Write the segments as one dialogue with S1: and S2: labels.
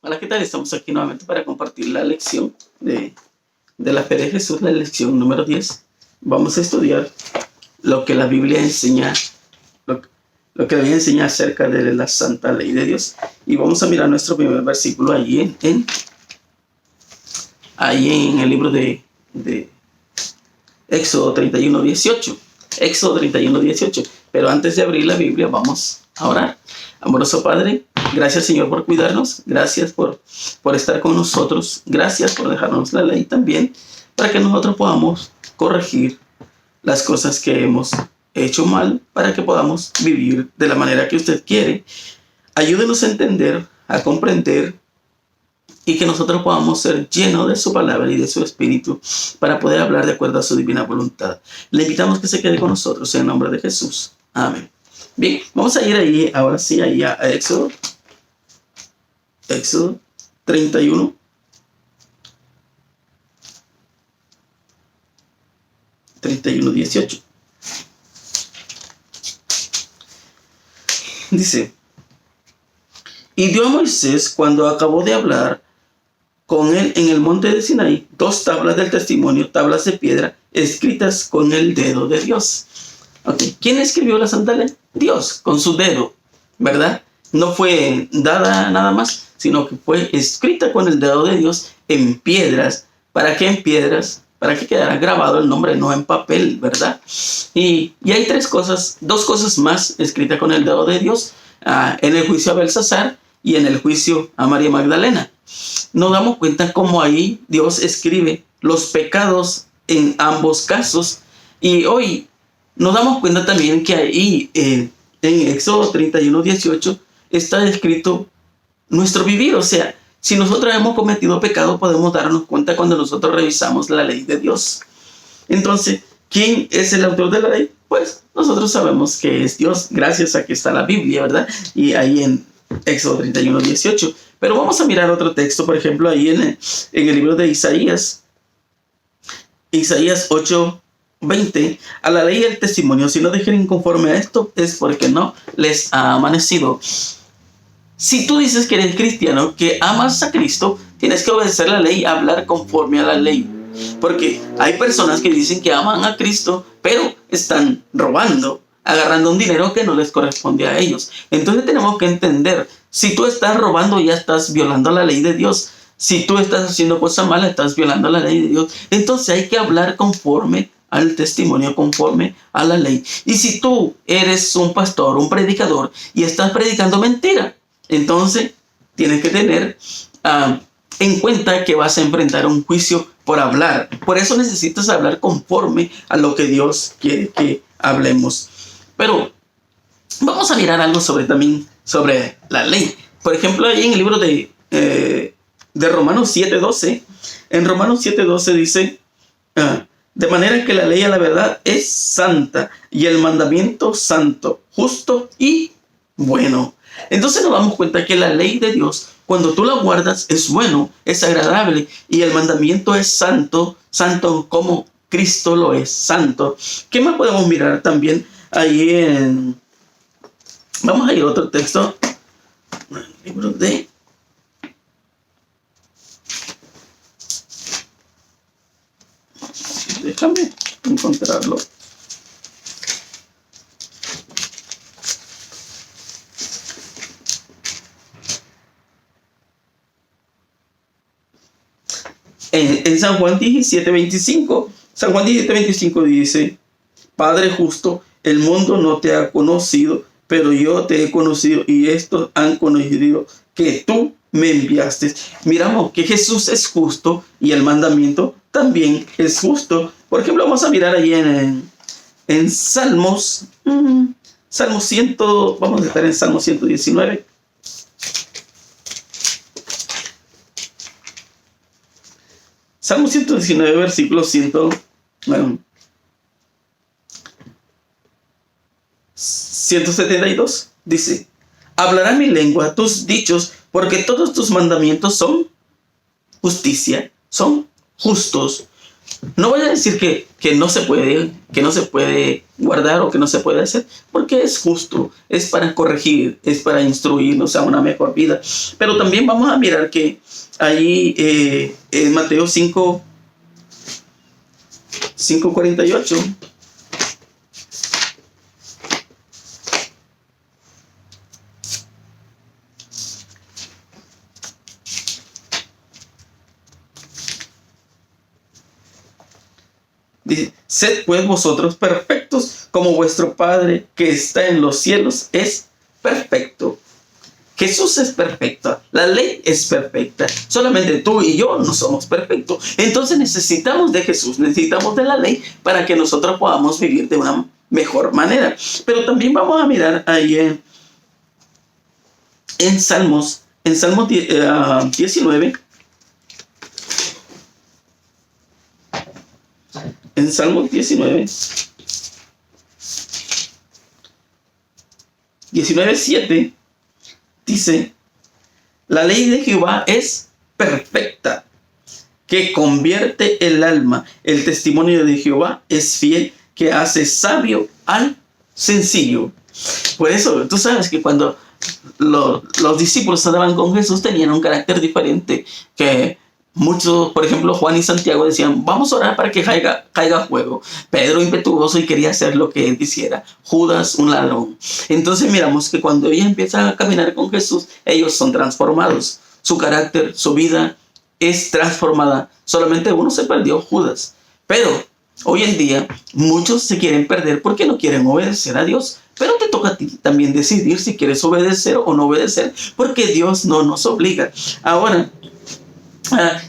S1: Hola, ¿qué tal? Estamos aquí nuevamente para compartir la lección de la fe de Jesús, la lección número 10. Vamos a estudiar lo que la Biblia enseña, lo que la Biblia enseña acerca de la santa ley de Dios. Y vamos a mirar nuestro primer versículo ahí en el libro de Éxodo 31, 18. Éxodo 31, 18. Pero antes de abrir la Biblia, vamos a orar. Amoroso Padre, gracias, Señor, por cuidarnos. Gracias por estar con nosotros. Gracias por dejarnos la ley también, para que nosotros podamos corregir las cosas que hemos hecho mal, para que podamos vivir de la manera que usted quiere. Ayúdenos a entender, a comprender, y que nosotros podamos ser llenos de su palabra y de su espíritu para poder hablar de acuerdo a su divina voluntad. Le invitamos que se quede con nosotros en el nombre de Jesús. Amén. Bien, vamos a ir ahí, ahora sí, ahí a Éxodo 31. (31:18). Dice: y dio a Moisés, cuando acabó de hablar con él en el monte de Sinaí, 2 tablas del testimonio, tablas de piedra, escritas con el dedo de Dios. Okay. ¿Quién escribió la Santa Ley? Dios, con su dedo, ¿verdad? No fue dada nada más, sino que fue escrita con el dedo de Dios en piedras. ¿Para qué en piedras? Para que quedara grabado el nombre, no en papel, ¿verdad? Y hay 2 cosas más escritas con el dedo de Dios, en el juicio a Belsasar y en el juicio a María Magdalena. Nos damos cuenta cómo ahí Dios escribe los pecados en ambos casos. Y hoy nos damos cuenta también que ahí en Éxodo 31, 18 está escrito nuestro vivir. O sea, si nosotros hemos cometido pecado, podemos darnos cuenta cuando nosotros revisamos la ley de Dios. Entonces, ¿quién es el autor de la ley? Pues nosotros sabemos que es Dios, gracias a que está la Biblia, ¿verdad? Y ahí en Éxodo 31, 18. Pero vamos a mirar otro texto, por ejemplo, ahí en el libro de Isaías 8, 20. A la ley y el testimonio, si no dijeren conforme a esto, es porque no les ha amanecido. Si tú dices que eres cristiano, que amas a Cristo, tienes que obedecer la ley, hablar conforme a la ley. Porque hay personas que dicen que aman a Cristo, pero están robando, agarrando un dinero que no les corresponde a ellos. Entonces tenemos que entender, si tú estás robando, ya estás violando la ley de Dios. Si tú estás haciendo cosas malas, estás violando la ley de Dios. Entonces hay que hablar conforme al testimonio, conforme a la ley. Y si tú eres un pastor, un predicador, y estás predicando mentira, entonces tienes que tener en cuenta que vas a enfrentar un juicio por hablar. Por eso necesitas hablar conforme a lo que Dios quiere que hablemos. Pero vamos a mirar algo también sobre la ley. Por ejemplo, ahí en el libro de Romanos 7:12, en Romanos 7:12 dice: de manera que la ley a la verdad es santa, y el mandamiento santo, justo y bueno. Entonces nos damos cuenta que la ley de Dios, cuando tú la guardas, es bueno, es agradable, y el mandamiento es santo, santo como Cristo lo es, santo. ¿Qué más podemos mirar también ahí vamos a ir a otro texto, el libro de déjame encontrarlo. En San Juan 17:25. San Juan 17:25 dice: Padre justo, el mundo no te ha conocido, pero yo te he conocido, y estos han conocido que tú me enviaste. Miramos que Jesús es justo y el mandamiento también es justo. Por ejemplo, vamos a mirar ahí en Salmos. Salmo 100, vamos a estar en Salmo 119. Salmo 119, versículo 172, dice: hablará mi lengua tus dichos, porque todos tus mandamientos son justicia, son justos. No voy a decir que no se puede guardar o que no se puede hacer, porque es justo, es para corregir, es para instruirnos a una mejor vida. Pero también vamos a mirar que ahí en Mateo 5:48 dice: sed pues vosotros perfectos, como vuestro Padre que está en los cielos es perfecto. Jesús es perfecto, la ley es perfecta, solamente tú y yo no somos perfectos. Entonces necesitamos de Jesús, necesitamos de la ley para que nosotros podamos vivir de una mejor manera. Pero también vamos a mirar ahí en Salmos 19. En Salmos 19:7 dice: la ley de Jehová es perfecta, que convierte el alma. El testimonio de Jehová es fiel, que hace sabio al sencillo. Por eso, tú sabes que cuando los discípulos andaban con Jesús tenían un carácter diferente. Que muchos, por ejemplo, Juan y Santiago decían: vamos a orar para que caiga fuego. Pedro, impetuoso y quería hacer lo que él quisiera. Judas, un ladrón. Entonces miramos que cuando ellos empiezan a caminar con Jesús, ellos son transformados. Su carácter, su vida es transformada. Solamente uno se perdió, Judas. Pero hoy en día muchos se quieren perder porque no quieren obedecer a Dios. Pero te toca a ti también decidir si quieres obedecer o no obedecer, porque Dios no nos obliga. Ahora,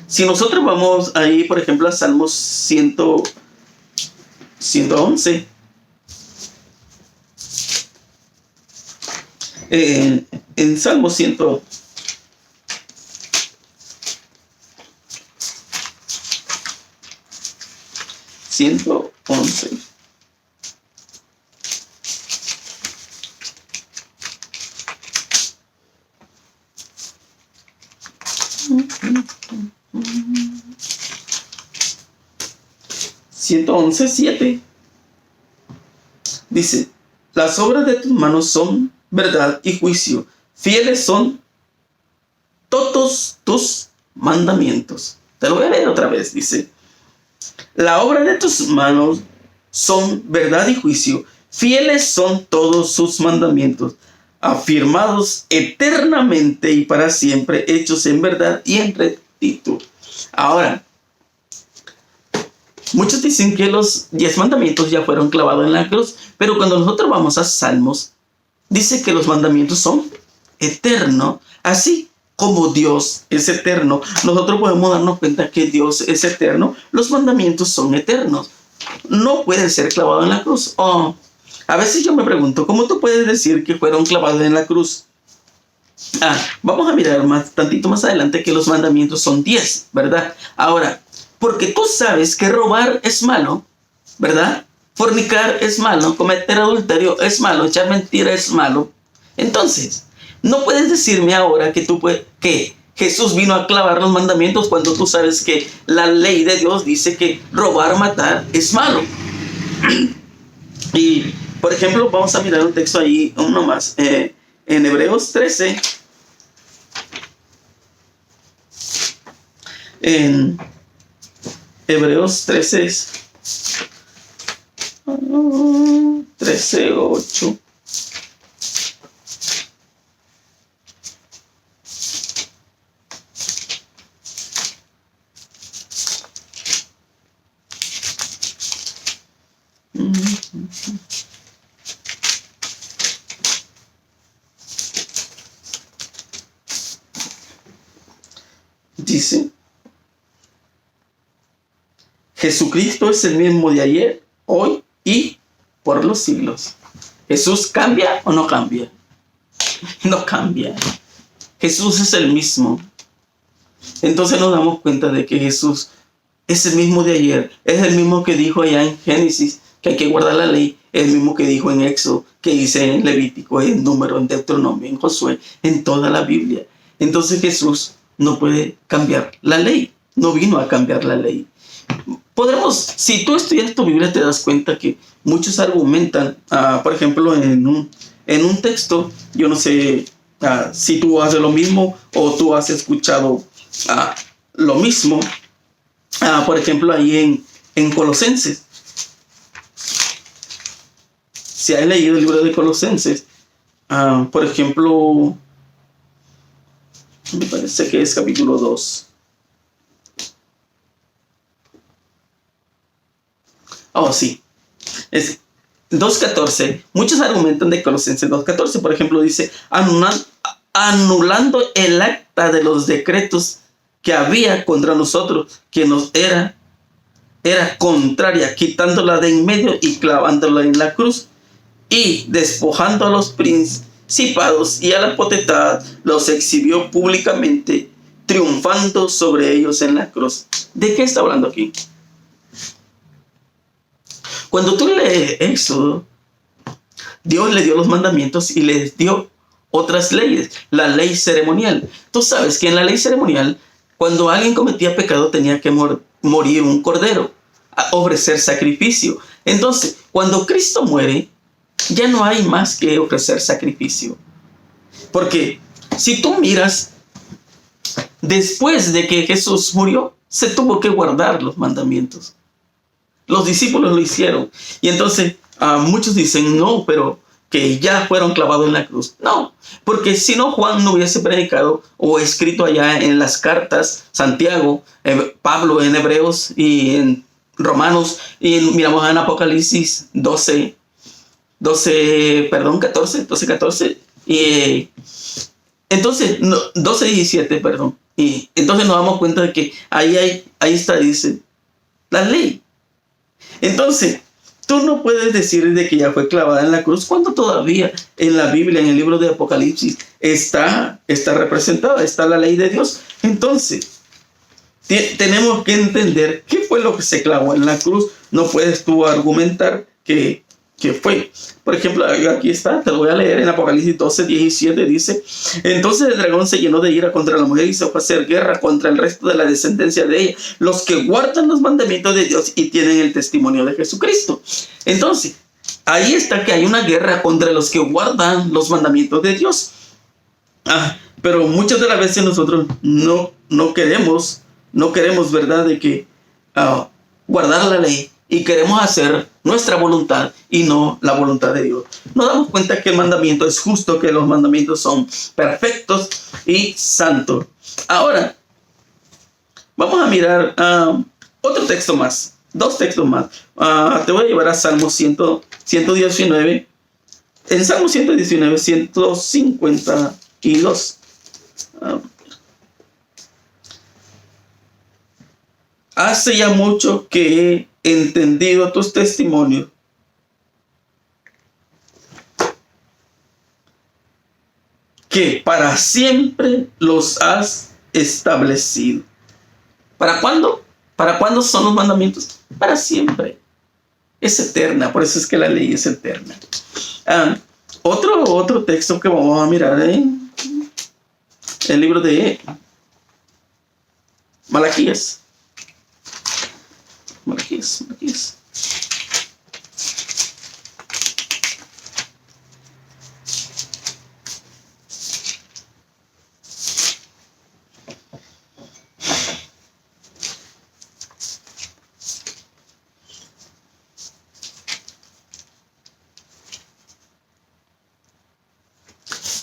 S1: si nosotros vamos ahí, por ejemplo, a Salmos 111, en Salmos 111, siete dice: las obras de tus manos son verdad y juicio, fieles son todos tus mandamientos. Te lo voy a leer otra vez. Dice: la obra de tus manos son verdad y juicio, fieles son todos sus mandamientos, afirmados eternamente y para siempre, hechos en verdad y en rectitud. Ahora, muchos dicen que los 10 mandamientos ya fueron clavados en la cruz, pero cuando nosotros vamos a Salmos, dice que los mandamientos son eternos, así como Dios es eterno. Nosotros podemos darnos cuenta que Dios es eterno, los mandamientos son eternos, no pueden ser clavados en la cruz. A veces yo me pregunto, ¿cómo tú puedes decir que fueron clavados en la cruz? Vamos a mirar tantito más adelante que los mandamientos son 10, ¿verdad? Ahora, porque tú sabes que robar es malo, ¿verdad? Fornicar es malo, cometer adulterio es malo, echar mentira es malo. Entonces, no puedes decirme ahora que Jesús vino a clavar los mandamientos cuando tú sabes que la ley de Dios dice que robar, matar es malo. Y, por ejemplo, vamos a mirar un texto ahí, uno más, en Hebreos 13. En Hebreos 13:8. Dice: Jesucristo es el mismo de ayer, hoy y por los siglos. ¿Jesús cambia o no cambia? No cambia. Jesús es el mismo. Entonces nos damos cuenta de que Jesús es el mismo de ayer, es el mismo que dijo allá en Génesis que hay que guardar la ley, es el mismo que dijo en Éxodo, que dice en Levítico, en Número, en Deuteronomio, en Josué, en toda la Biblia. Entonces Jesús no puede cambiar la ley, no vino a cambiar la ley. si tú estudias tu Biblia, te das cuenta que muchos argumentan, por ejemplo, en un texto, yo no sé si tú haces lo mismo o tú has escuchado lo mismo, por ejemplo, ahí en Colosenses. Si has leído el libro de Colosenses, por ejemplo, me parece que es capítulo 2. Oh, sí. Es 2.14. Muchos argumentan de Colosenses 2.14. Por ejemplo, dice, anulando el acta de los decretos que había contra nosotros, que nos era contraria, quitándola de en medio y clavándola en la cruz, y despojando a los principados y a la potestad, los exhibió públicamente, triunfando sobre ellos en la cruz. ¿De qué está hablando aquí? Cuando tú lees Éxodo, Dios le dio los mandamientos y les dio otras leyes, la ley ceremonial. Tú sabes que en la ley ceremonial, cuando alguien cometía pecado, tenía que morir un cordero, a ofrecer sacrificio. Entonces, cuando Cristo muere, ya no hay más que ofrecer sacrificio. Porque si tú miras, después de que Jesús murió, se tuvo que guardar los mandamientos. Los discípulos lo hicieron. Y entonces muchos dicen, no, pero que ya fueron clavados en la cruz. No, porque si no, Juan no hubiese predicado o escrito allá en las cartas, Santiago, Pablo en Hebreos y en Romanos, y miramos en Apocalipsis 14. Y entonces, 12:17, perdón. Y entonces nos damos cuenta de que ahí está, dice, la ley. Entonces, tú no puedes decir de que ya fue clavada en la cruz cuando todavía en la Biblia, en el libro de Apocalipsis, está representada, está la ley de Dios. Entonces, tenemos que entender qué fue lo que se clavó en la cruz. No puedes tú argumentar que fue. Por ejemplo, aquí está, te lo voy a leer en Apocalipsis 12:17, dice, entonces el dragón se llenó de ira contra la mujer y se fue a hacer guerra contra el resto de la descendencia de ella, los que guardan los mandamientos de Dios y tienen el testimonio de Jesucristo. Entonces, ahí está que hay una guerra contra los que guardan los mandamientos de Dios. Pero muchas de las veces nosotros no queremos, ¿verdad?, de que guardar la ley, y queremos hacer nuestra voluntad y no la voluntad de Dios. Nos damos cuenta que el mandamiento es justo, que los mandamientos son perfectos y santos. Ahora, vamos a mirar otro texto más, 2 textos más. Te voy a llevar a Salmo 119. En Salmo 119, 152. Hace ya mucho que he entendido tus testimonios, que para siempre los has establecido. ¿Para cuándo? ¿Para cuándo son los mandamientos? Para siempre. Es eterna, por eso es que la ley es eterna. Otro texto que vamos a mirar en el libro de Malaquías. Malaquías.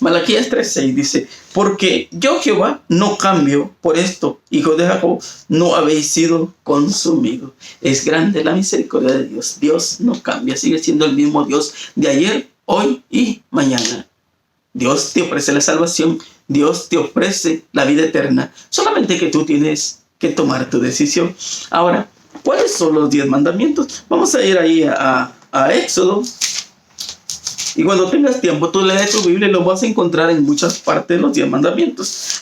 S1: Malaquías 3:6 dice, porque yo Jehová no cambio, por esto, hijos de Jacob, no habéis sido consumidos. Es grande la misericordia de Dios. Dios no cambia, sigue siendo el mismo Dios de ayer, hoy y mañana. Dios te ofrece la salvación, Dios te ofrece la vida eterna, solamente que tú tienes que tomar tu decisión. Ahora, ¿cuáles son los 10 mandamientos? Vamos a ir ahí a Éxodo. Y cuando tengas tiempo, tú lees tu Biblia y lo vas a encontrar en muchas partes de los 10 mandamientos,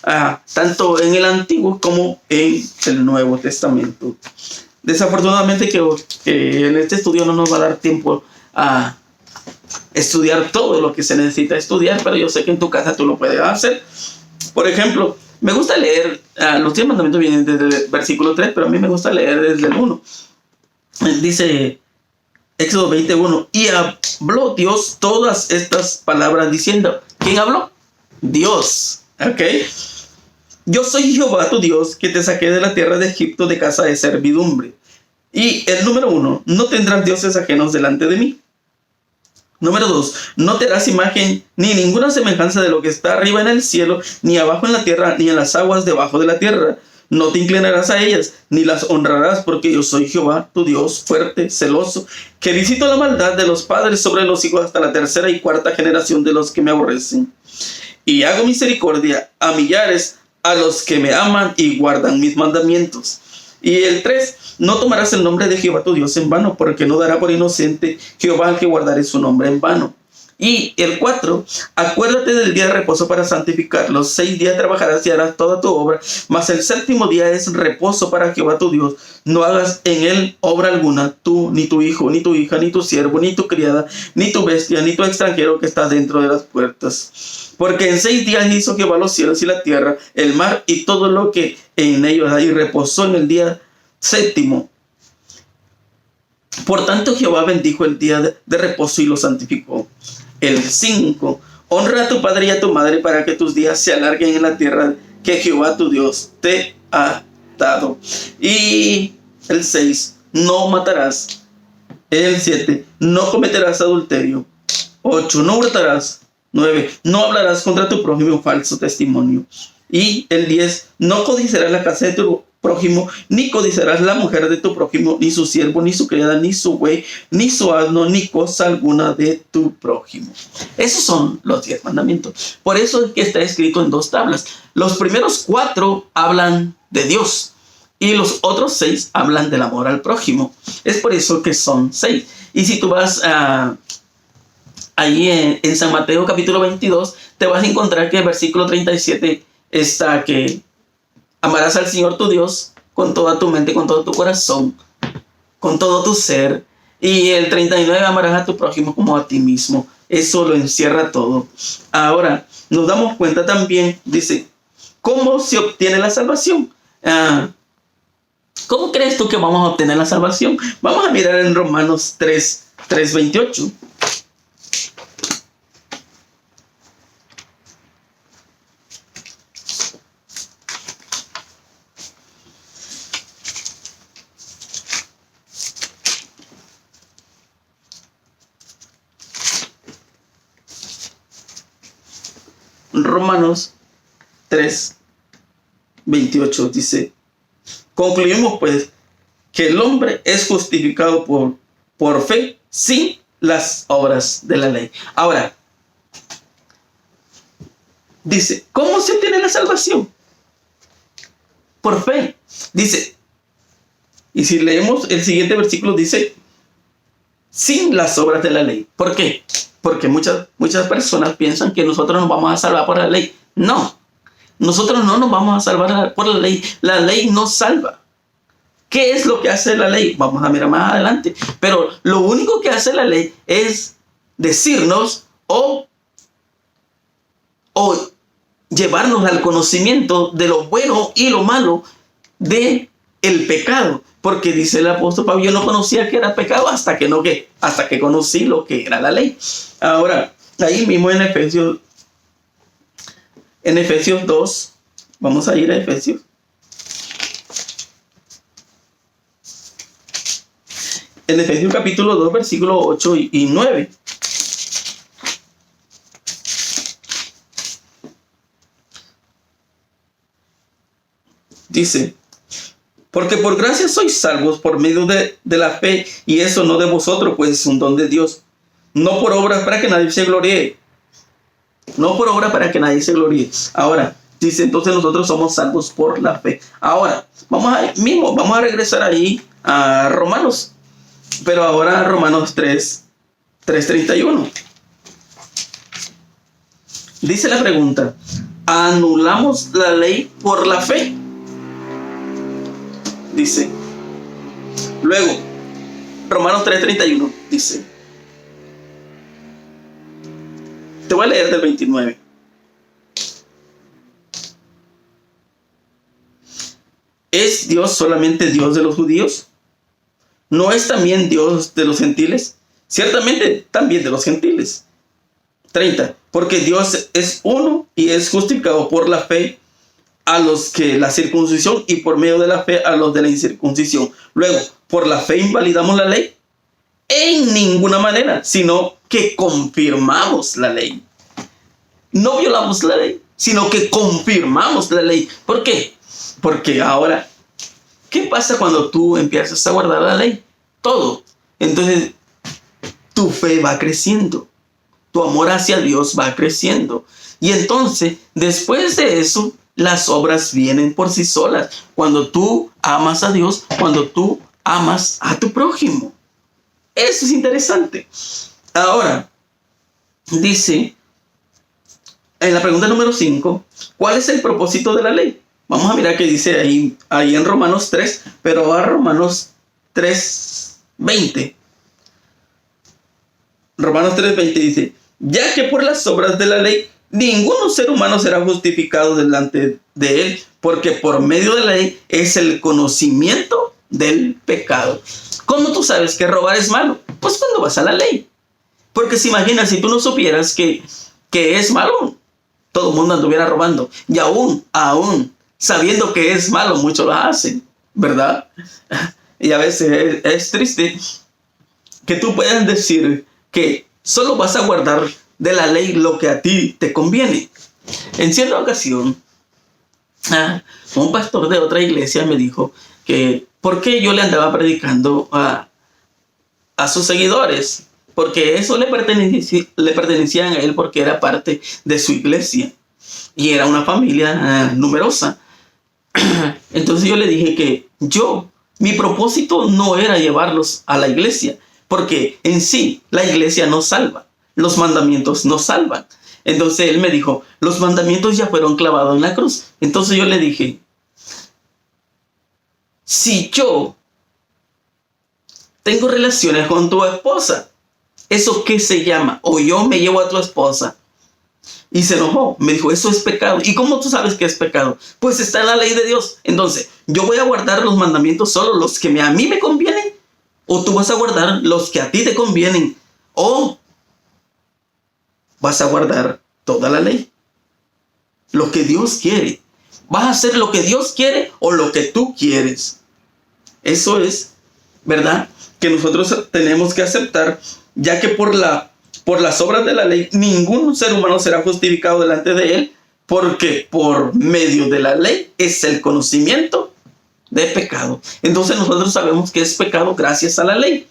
S1: tanto en el Antiguo como en el Nuevo Testamento. Desafortunadamente que en este estudio no nos va a dar tiempo a estudiar todo lo que se necesita estudiar, pero yo sé que en tu casa tú lo puedes hacer. Por ejemplo, me gusta leer, los 10 mandamientos vienen desde el versículo 3, pero a mí me gusta leer desde el 1. Dice Éxodo 21, y habló Dios todas estas palabras diciendo, ¿quién habló? Dios. ¿Ok? Yo soy Jehová tu Dios, que te saqué de la tierra de Egipto de casa de servidumbre. Y el número 1, no tendrás dioses ajenos delante de mí. Número 2, no te harás imagen ni ninguna semejanza de lo que está arriba en el cielo, ni abajo en la tierra, ni en las aguas debajo de la tierra. No te inclinarás a ellas, ni las honrarás, porque yo soy Jehová, tu Dios, fuerte, celoso, que visito la maldad de los padres sobre los hijos hasta la tercera y cuarta generación de los que me aborrecen. Y hago misericordia a millares, a los que me aman y guardan mis mandamientos. Y el 3, no tomarás el nombre de Jehová tu Dios en vano, porque no dará por inocente Jehová al que guardare su nombre en vano. Y el 4, acuérdate del día de reposo para santificarlo. 6 días trabajarás y harás toda tu obra, mas el séptimo día es reposo para Jehová tu Dios. No hagas en él obra alguna, tú, ni tu hijo, ni tu hija, ni tu siervo, ni tu criada, ni tu bestia, ni tu extranjero que está dentro de las puertas. Porque en 6 días hizo Jehová los cielos y la tierra, el mar y todo lo que en ellos hay, y reposó en el día séptimo. Por tanto Jehová bendijo el día de reposo y lo santificó. El 5, honra a tu padre y a tu madre para que tus días se alarguen en la tierra que Jehová tu Dios te ha dado. Y el 6, no matarás. El 7, no cometerás adulterio. 8, no hurtarás. 9, no hablarás contra tu prójimo falso testimonio. Y el 10, no codiciarás la casa de tu prójimo, ni codiciarás la mujer de tu prójimo, ni su siervo, ni su criada, ni su buey, ni su asno, ni cosa alguna de tu prójimo. Esos son los 10 mandamientos. Por eso es que está escrito en 2 tablas. Los primeros 4 hablan de Dios y los otros 6 hablan del amor al prójimo. Es por eso que son 6. Y si tú vas ahí en San Mateo capítulo 22, te vas a encontrar que el versículo 37 está que amarás al Señor tu Dios con toda tu mente, con todo tu corazón, con todo tu ser. Y el 39, amarás a tu prójimo como a ti mismo. Eso lo encierra todo. Ahora, nos damos cuenta también, dice, ¿cómo se obtiene la salvación? ¿Cómo crees tú que vamos a obtener la salvación? Vamos a mirar en Romanos 3:28. Romanos 3:28 dice, concluimos pues que el hombre es justificado por fe sin las obras de la ley. Ahora, dice, ¿cómo se obtiene la salvación? Por fe. Dice, y si leemos el siguiente versículo, dice, sin las obras de la ley. ¿Por qué? Porque muchas personas piensan que nosotros nos vamos a salvar por la ley. No, nosotros no nos vamos a salvar por la ley. La ley nos salva. ¿Qué es lo que hace la ley? Vamos a mirar más adelante. Pero lo único que hace la ley es decirnos o llevarnos al conocimiento de lo bueno y lo malo de el pecado. Porque dice el apóstol Pablo, yo no conocía que era pecado hasta que conocí lo que era la ley. Ahora, ahí mismo en Efesios 2, vamos a ir a Efesios. En Efesios capítulo 2, versículos 8 y 9. Dice, porque por gracia sois salvos por medio de la fe, y eso no de vosotros, pues es un don de Dios. No por obras para que nadie se gloríe. No por obra para que nadie se gloríe. Ahora, dice, entonces nosotros somos salvos por la fe. Ahora, vamos a regresar ahí a Romanos. Pero ahora a Romanos 3:31. Dice la pregunta, ¿anulamos la ley por la fe? Dice, luego, Romanos 3:31 dice, te voy a leer del 29. ¿Es Dios solamente Dios de los judíos? ¿No es también Dios de los gentiles? Ciertamente también de los gentiles. 30. Porque Dios es uno y es justificado por la fe a los que la circuncisión y por medio de la fe a los de la incircuncisión. Luego, ¿por la fe invalidamos la ley? En ninguna manera, sino que confirmamos la ley. No violamos la ley, sino que confirmamos la ley. ¿Por qué? Porque ahora, ¿qué pasa cuando tú empiezas a guardar la ley? Todo. Entonces, tu fe va creciendo. Tu amor hacia Dios va creciendo. Y entonces, después de eso, las obras vienen por sí solas. Cuando tú amas a Dios, cuando tú amas a tu prójimo. Eso es interesante. Ahora, dice, en la pregunta número 5, ¿cuál es el propósito de la ley? Vamos a mirar qué dice ahí en Romanos 3, pero a Romanos 3:20. Romanos 3:20 dice, ya que por las obras de la ley, ningún ser humano será justificado delante de él, porque por medio de la ley es el conocimiento del pecado. ¿Cómo tú sabes que robar es malo? Pues cuando vas a la ley. Porque se imagina, si tú no supieras que es malo, todo el mundo anduviera robando. Y aún, sabiendo que es malo, muchos lo hacen, ¿verdad? Y a veces es triste que tú puedas decir que solo vas a guardar de la ley lo que a ti te conviene. En cierta ocasión, un pastor de otra iglesia me dijo que por qué yo le andaba predicando a sus seguidores, porque eso le pertenecían a él, porque era parte de su iglesia y era una familia numerosa. Entonces yo le dije que mi propósito no era llevarlos a la iglesia, porque en sí la iglesia no salva, los mandamientos no salvan. Entonces él me dijo, los mandamientos ya fueron clavados en la cruz. Entonces yo le dije, si yo tengo relaciones con tu esposa, ¿eso qué se llama? O yo me llevo a tu esposa. Y se enojó, me dijo, eso es pecado. ¿Y cómo tú sabes que es pecado? Pues está en la ley de Dios. Entonces, ¿yo voy a guardar los mandamientos solo los que a mí me convienen? ¿O tú vas a guardar los que a ti te convienen? ¿O vas a guardar toda la ley? Lo que Dios quiere. ¿Vas a hacer lo que Dios quiere o lo que tú quieres? Eso es, ¿verdad?, que nosotros tenemos que aceptar, ya que por las obras de la ley, ningún ser humano será justificado delante de él, porque por medio de la ley es el conocimiento de pecado. Entonces nosotros sabemos que es pecado gracias a la ley.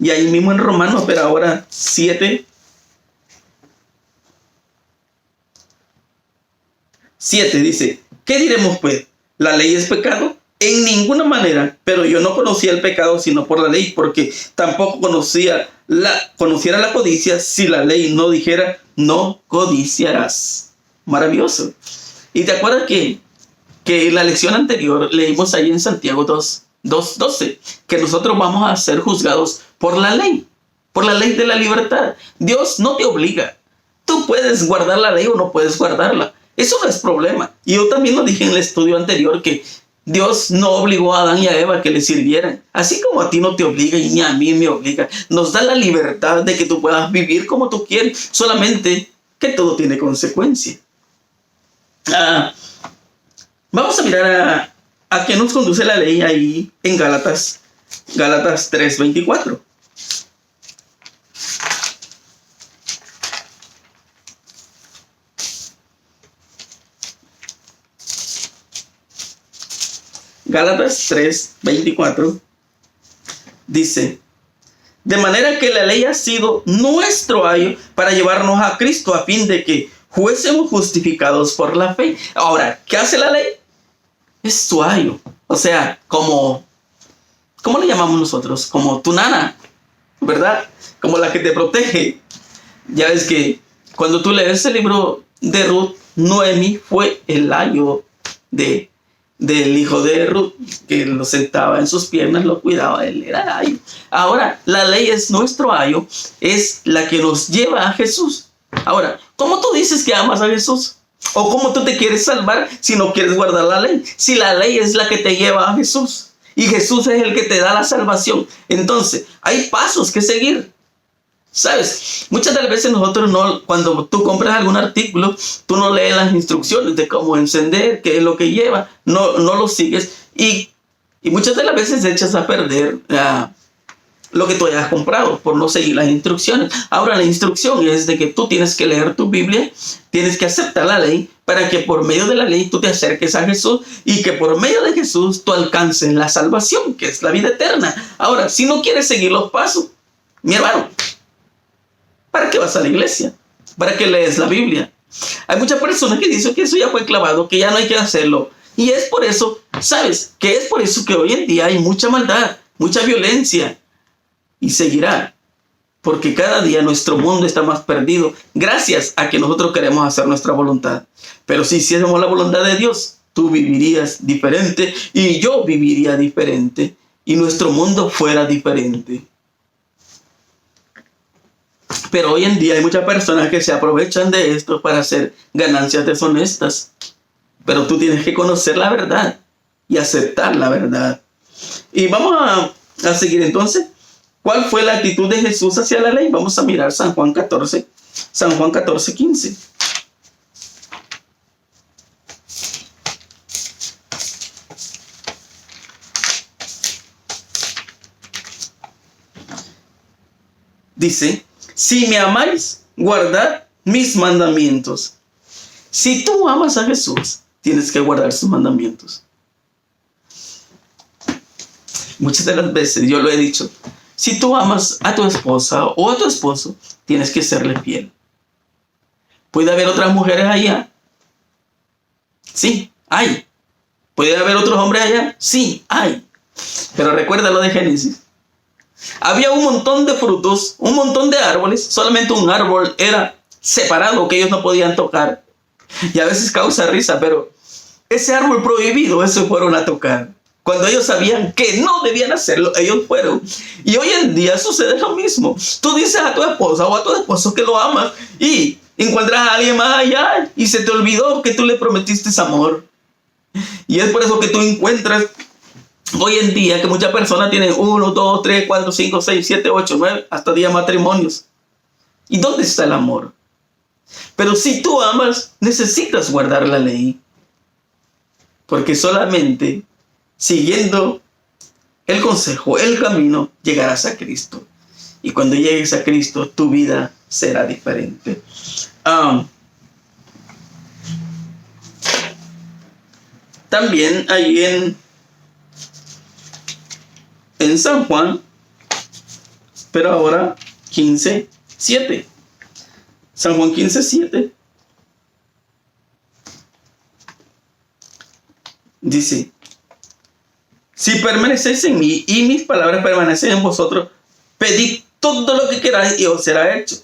S1: Y ahí mismo en Romanos, pero ahora 7 dice, ¿qué diremos pues? ¿La ley es pecado? En ninguna manera, pero yo no conocía el pecado sino por la ley, porque tampoco conociera la codicia si la ley no dijera, no codiciarás. Maravilloso. Y te acuerdas que en la lección anterior leímos ahí en Santiago 2:12, que nosotros vamos a ser juzgados por la ley de la libertad. Dios no te obliga. Tú puedes guardar la ley o no puedes guardarla. Eso no es problema. Y yo también lo dije en el estudio anterior, que Dios no obligó a Adán y a Eva que le sirvieran. Así como a ti no te obliga y ni a mí me obliga. Nos da la libertad de que tú puedas vivir como tú quieres. Solamente que todo tiene consecuencia. Vamos a mirar a qué nos conduce la ley ahí en Gálatas 3:24. Gálatas 3:24 dice, de manera que la ley ha sido nuestro ayo para llevarnos a Cristo a fin de que fuésemos justificados por la fe. Ahora, ¿qué hace la ley? Es tu ayo. O sea, ¿cómo le llamamos nosotros? Como tu nana, ¿verdad? Como la que te protege. Ya ves que cuando tú lees el libro de Ruth, Noemi fue el ayo del hijo de Ruth, que lo sentaba en sus piernas, lo cuidaba, él era el ayo. Ahora, la ley es nuestro ayo, es la que nos lleva a Jesús. Ahora, ¿cómo tú dices que amas a Jesús? ¿O cómo tú te quieres salvar si no quieres guardar la ley? Si la ley es la que te lleva a Jesús. Y Jesús es el que te da la salvación. Entonces, hay pasos que seguir. ¿Sabes? Muchas de las veces nosotros no, cuando tú compras algún artículo, tú no lees las instrucciones de cómo encender, qué es lo que lleva, no lo sigues y muchas de las veces echas a perder lo que tú hayas comprado por no seguir las instrucciones. Ahora la instrucción es de que tú tienes que leer tu Biblia, tienes que aceptar la ley para que por medio de la ley tú te acerques a Jesús y que por medio de Jesús tú alcances la salvación, que es la vida eterna. Ahora, si no quieres seguir los pasos, mi hermano, ¿para qué vas a la iglesia? ¿Para qué lees la Biblia? Hay muchas personas que dicen que eso ya fue clavado, que ya no hay que hacerlo. Y es por eso, ¿sabes? Que es por eso que hoy en día hay mucha maldad, mucha violencia. Y seguirá. Porque cada día nuestro mundo está más perdido gracias a que nosotros queremos hacer nuestra voluntad. Pero si hiciéramos la voluntad de Dios, tú vivirías diferente y yo viviría diferente. Y nuestro mundo fuera diferente. Pero hoy en día hay muchas personas que se aprovechan de esto para hacer ganancias deshonestas. Pero tú tienes que conocer la verdad y aceptar la verdad. Y vamos a seguir entonces. ¿Cuál fue la actitud de Jesús hacia la ley? Vamos a mirar San Juan 14, 15. Dice, si me amáis, guardad mis mandamientos. Si tú amas a Jesús, tienes que guardar sus mandamientos. Muchas de las veces yo lo he dicho, si tú amas a tu esposa o a tu esposo, tienes que serle fiel. ¿Puede haber otras mujeres allá? Sí, hay. ¿Puede haber otros hombres allá? Sí, hay. Pero recuerda lo de Génesis. Había un montón de frutos, un montón de árboles, solamente un árbol era separado que ellos no podían tocar. Y a veces causa risa, pero ese árbol prohibido, eso fueron a tocar. Cuando ellos sabían que no debían hacerlo, ellos fueron. Y hoy en día sucede lo mismo. Tú dices a tu esposa o a tu esposo que lo amas y encuentras a alguien más allá y se te olvidó que tú le prometiste amor. Y es por eso que tú encuentras hoy en día que muchas personas tienen 1, 2, 3, 4, 5, 6, 7, 8, 9, hasta 10 matrimonios. ¿Y dónde está el amor? Pero si tú amas, necesitas guardar la ley. Porque solamente siguiendo el consejo, el camino, llegarás a Cristo. Y cuando llegues a Cristo, tu vida será diferente. También ahí en San Juan, pero ahora 15:7. San Juan 15:7 dice, si permanecéis en mí y mis palabras permanecen en vosotros, pedid todo lo que queráis y os será hecho.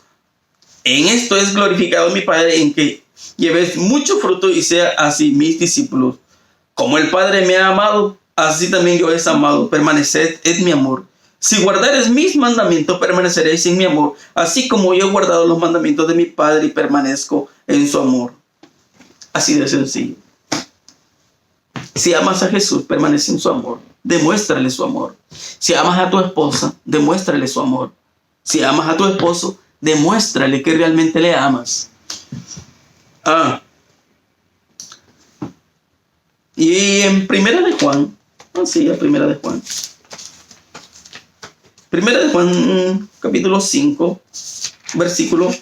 S1: En esto es glorificado mi Padre, en que llevéis mucho fruto y sea así mis discípulos. Como el Padre me ha amado, así también yo os he amado. Permaneced en mi amor. Si guardareis mis mandamientos, permaneceréis en mi amor, así como yo he guardado los mandamientos de mi Padre y permanezco en su amor. Así de sencillo. Si amas a Jesús, permanece en su amor. Demuéstrale su amor. Si amas a tu esposa, demuéstrale su amor. Si amas a tu esposo, demuéstrale que realmente le amas. Y en Primera de Juan, Primera de Juan. Primera de Juan, capítulo 5, versículo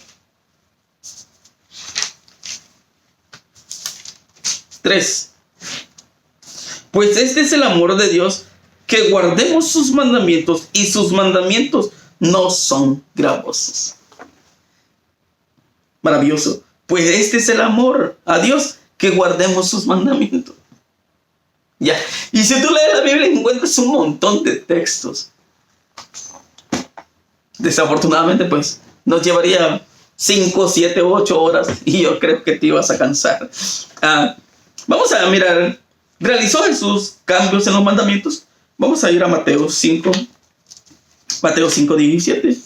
S1: 3. Pues este es el amor de Dios, que guardemos sus mandamientos, y sus mandamientos no son gravosos. Maravilloso. Pues este es el amor a Dios, que guardemos sus mandamientos. Ya. Y si tú lees la Biblia, encuentras un montón de textos. Desafortunadamente, pues, nos llevaría 5, 7, 8 horas y yo creo que te ibas a cansar. Vamos a mirar. ¿Realizó Jesús cambios en los mandamientos? Vamos a ir a Mateo 5. Mateo 5:17.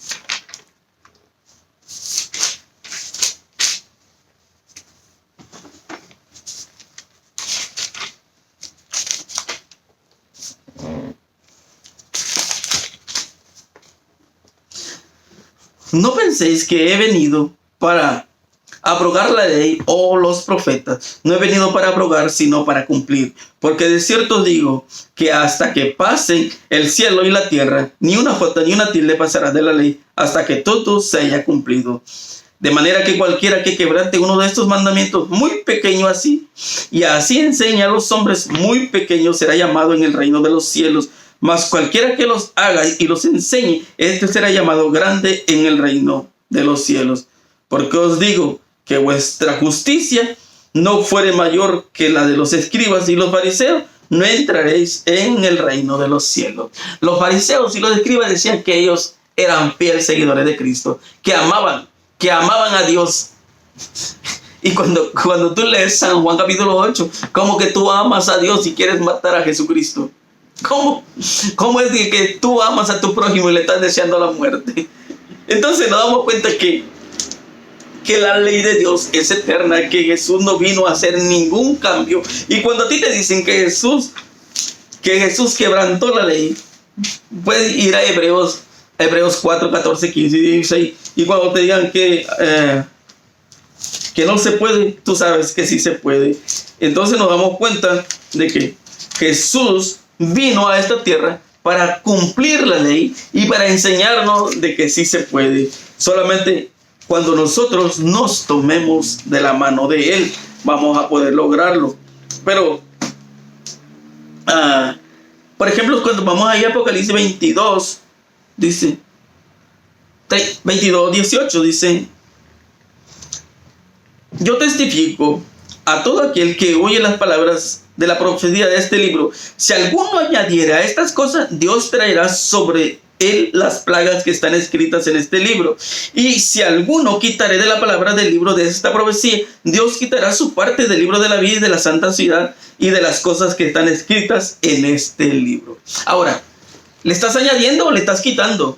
S1: no penséis que he venido para abrogar la ley o los profetas. No he venido para abrogar, sino para cumplir. Porque de cierto digo que hasta que pasen el cielo y la tierra, ni una jota ni una tilde pasará de la ley, hasta que todo se haya cumplido. De manera que cualquiera que quebrante uno de estos mandamientos muy pequeño así, y así enseña a los hombres muy pequeños, será llamado en el reino de los cielos. Mas cualquiera que los haga y los enseñe, este será llamado grande en el reino de los cielos. Porque os digo que vuestra justicia no fuere mayor que la de los escribas y los fariseos, no entraréis en el reino de los cielos. Los fariseos y los escribas decían que ellos eran fieles seguidores de Cristo, que amaban a Dios. Y cuando tú lees San Juan capítulo 8, como que tú amas a Dios y quieres matar a Jesucristo. ¿Cómo es que tú amas a tu prójimo y le estás deseando la muerte? Entonces nos damos cuenta que la ley de Dios es eterna, que Jesús no vino a hacer ningún cambio. Y cuando a ti te dicen que Jesús quebrantó la ley, puedes ir a Hebreos 4, 14, 15 y 16. Y cuando te digan que no se puede, tú sabes que sí se puede. Entonces nos damos cuenta de que Jesús vino a esta tierra para cumplir la ley y para enseñarnos de que sí se puede. Solamente cuando nosotros nos tomemos de la mano de Él, vamos a poder lograrlo. Pero, por ejemplo, cuando vamos ahí a Apocalipsis 22, dice, 22, 18, dice: yo testifico a todo aquel que oye las palabras de la profecía de este libro. Si alguno añadiera a estas cosas, Dios traerá sobre él las plagas que están escritas en este libro. Y si alguno quitare de la palabra del libro de esta profecía, Dios quitará su parte del libro de la vida y de la santa ciudad y de las cosas que están escritas en este libro. Ahora, ¿le estás añadiendo o le estás quitando?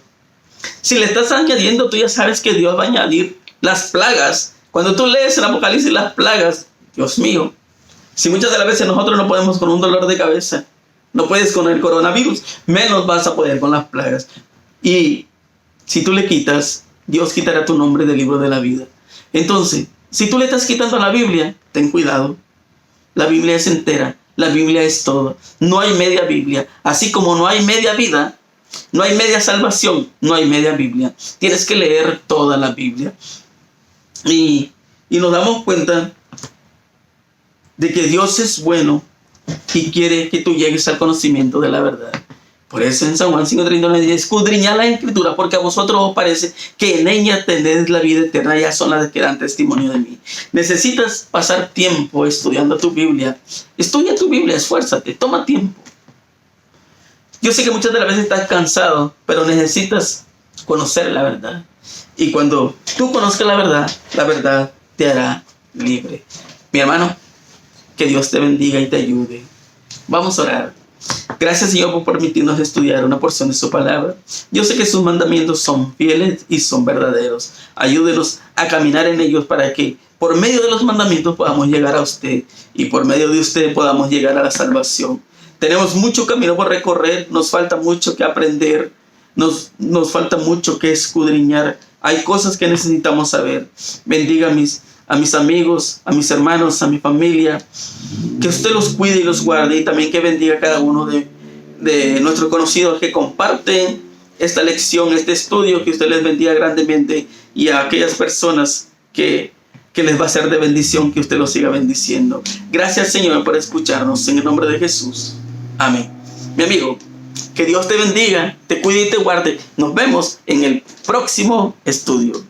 S1: Si le estás añadiendo, tú ya sabes que Dios va a añadir las plagas. Cuando tú lees el Apocalipsis, las plagas, Dios mío, si muchas de las veces nosotros no podemos con un dolor de cabeza, no puedes con el coronavirus, menos vas a poder con las plagas. Y si tú le quitas, Dios quitará tu nombre del libro de la vida. Entonces, si tú le estás quitando a la Biblia, ten cuidado. La Biblia es entera, la Biblia es todo. No hay media Biblia. Así como no hay media vida, no hay media salvación, no hay media Biblia. Tienes que leer toda la Biblia. Y nos damos cuenta de que Dios es bueno y quiere que tú llegues al conocimiento de la verdad. Por eso en San Juan 5:39 dice: escudriñad la Escritura, porque a vosotros os parece que en ella tenéis la vida eterna, ya son las que dan testimonio de mí. Necesitas pasar tiempo estudiando tu Biblia. Estudia tu Biblia, esfuérzate, toma tiempo. Yo sé que muchas de las veces estás cansado, pero necesitas conocer la verdad. Y cuando tú conozcas la verdad te hará libre. Mi hermano, que Dios te bendiga y te ayude. Vamos a orar. Gracias, Señor, por permitirnos estudiar una porción de su palabra. Yo sé que sus mandamientos son fieles y son verdaderos. Ayúdenos a caminar en ellos para que por medio de los mandamientos podamos llegar a usted y por medio de usted podamos llegar a la salvación. Tenemos mucho camino por recorrer, nos falta mucho que aprender, nos falta mucho que escudriñar. Hay cosas que necesitamos saber. Bendiga a mis amigos, a mis hermanos, a mi familia. Que usted los cuide y los guarde, y también que bendiga a cada uno de nuestros conocidos que comparten esta lección, este estudio. Que usted les bendiga grandemente, y a aquellas personas que les va a ser de bendición, que usted los siga bendiciendo. Gracias, Señor, por escucharnos, en el nombre de Jesús. Amén. Mi amigo, que Dios te bendiga, te cuide y te guarde. Nos vemos en el próximo estudio.